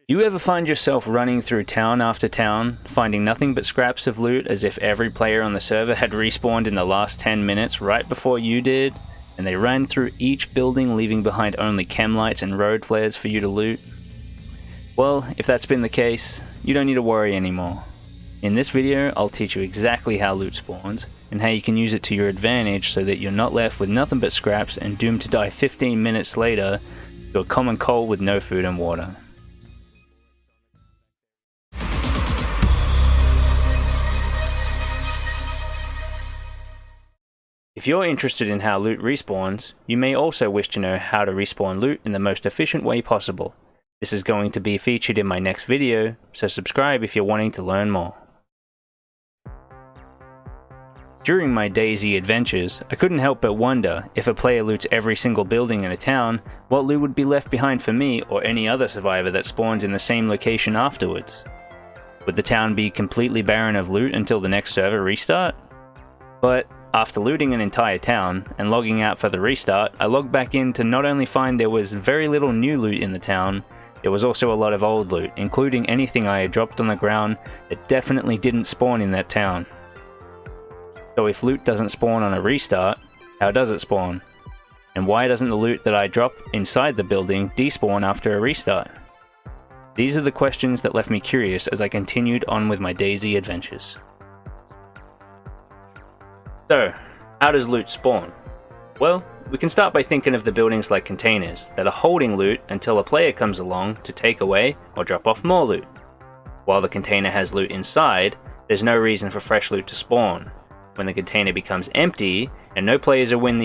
You ever find yourself running through town after town, finding nothing but scraps of loot as if every player on the server had respawned in the last 10 minutes right before you did, and they ran through each building leaving behind only chem lights and road flares for you to loot? Well, if that's been the case, you don't need to worry anymore. In this video, I'll teach you exactly how loot spawns, and how you can use it to your advantage so that you're not left with nothing but scraps and doomed to die 15 minutes later to a common cold with no food and water. If you're interested in how loot respawns, you may also wish to know how to respawn loot in the most efficient way possible. This is going to be featured in my next video, so subscribe if you're wanting to learn more. During my DayZ adventures, I couldn't help but wonder, if a player loots every single building in a town, what loot would be left behind for me or any other survivor that spawns in the same location afterwards. Would the town be completely barren of loot until the next server restart? But after looting an entire town and logging out for the restart, I logged back in to not only find there was very little new loot in the town, there was also a lot of old loot, including anything I had dropped on the ground that definitely didn't spawn in that town. So if loot doesn't spawn on a restart, how does it spawn? And why doesn't the loot that I drop inside the building despawn after a restart? These are the questions that left me curious as I continued on with my DayZ adventures. So, how does loot spawn? Well, we can start by thinking of the buildings like containers that are holding loot until a player comes along to take away or drop off more loot. While the container has loot inside, there's no reason for fresh loot to spawn. When the container becomes empty, and no players are within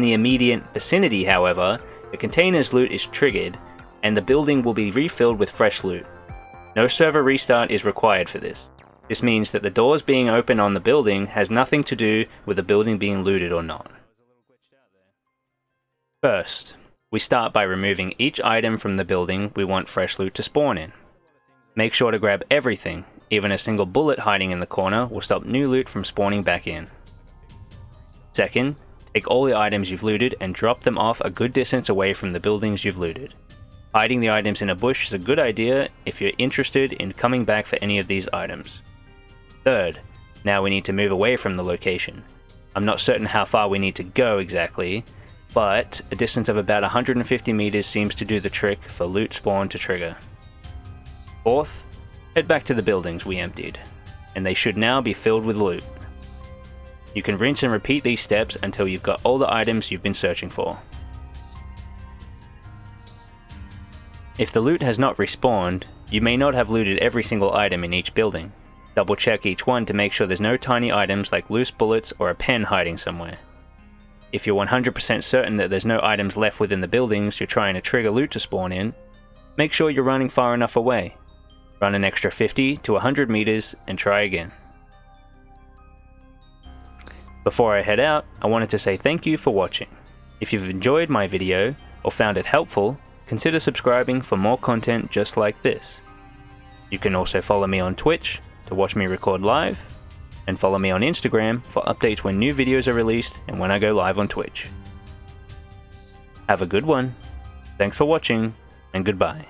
the immediate vicinity however, the container's loot is triggered, and the building will be refilled with fresh loot. No server restart is required for this. This means that the doors being open on the building has nothing to do with the building being looted or not. First, we start by removing each item from the building we want fresh loot to spawn in. Make sure to grab everything. Even a single bullet hiding in the corner will stop new loot from spawning back in. Second, take all the items you've looted and drop them off a good distance away from the buildings you've looted. Hiding the items in a bush is a good idea if you're interested in coming back for any of these items. Third, now we need to move away from the location. I'm not certain how far we need to go exactly, but a distance of about 150 meters seems to do the trick for loot spawn to trigger. Fourth, head back to the buildings we emptied, and they should now be filled with loot. You can rinse and repeat these steps until you've got all the items you've been searching for. If the loot has not respawned, you may not have looted every single item in each building. Double check each one to make sure there's no tiny items like loose bullets or a pen hiding somewhere. If you're 100% certain that there's no items left within the buildings you're trying to trigger loot to spawn in, make sure you're running far enough away. Run an extra 50 to 100 meters and try again. Before I head out, I wanted to say thank you for watching. If you've enjoyed my video or found it helpful, consider subscribing for more content just like this. You can also follow me on Twitch to watch me record live, and follow me on Instagram for updates when new videos are released and when I go live on Twitch. Have a good one, thanks for watching, and goodbye.